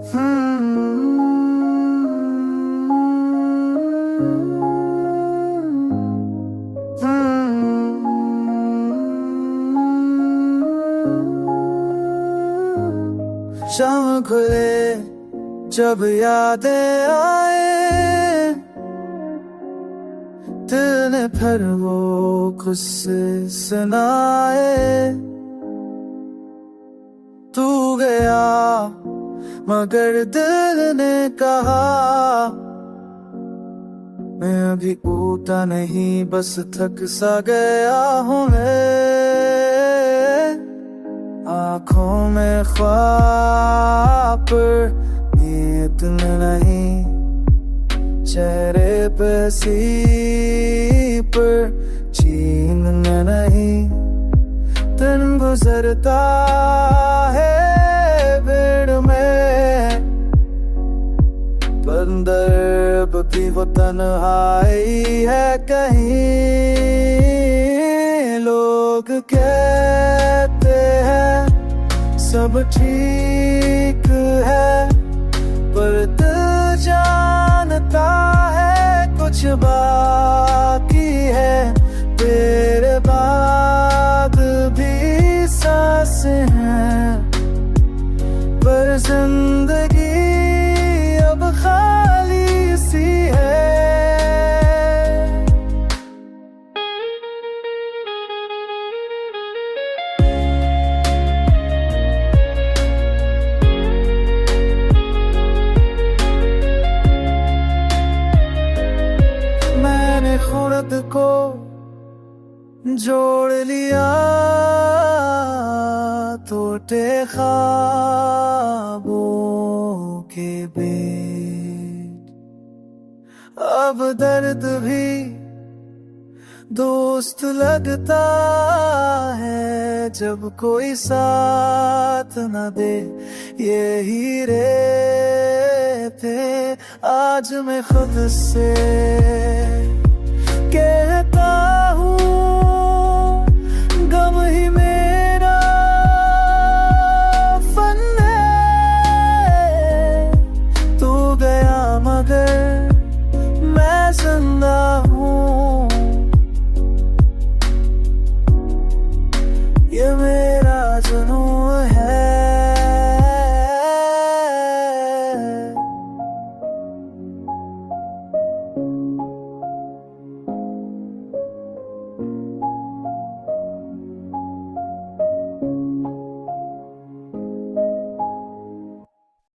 शाम खुले जब यादें आए, दिल ने फिर वो किस्से सुनाए। तू गया मगर दिल ने कहा, मैं अभी टूटा नहीं, बस थक सा गया हूँ मैं। आँखों में ख्वाब नींद नहीं, चेहरे पे सी पर चैन नहीं। दिन गुजरता है भीड़ में, बंदर भी वो तन्हाई है कहीं। लोग कहते हैं सब ठीक है, पर दिल जानता है कुछ बाकी है। तेरे बाद भी सांसें हैं, पर जिंदगी अब खाली सी है। मैंने खुद को जोड़ लिया टूटे ख्वाबों के बीच। अब दर्द भी दोस्त लगता है, जब कोई साथ न दे। यही रहते आज मैं खुद से कहता हूँ,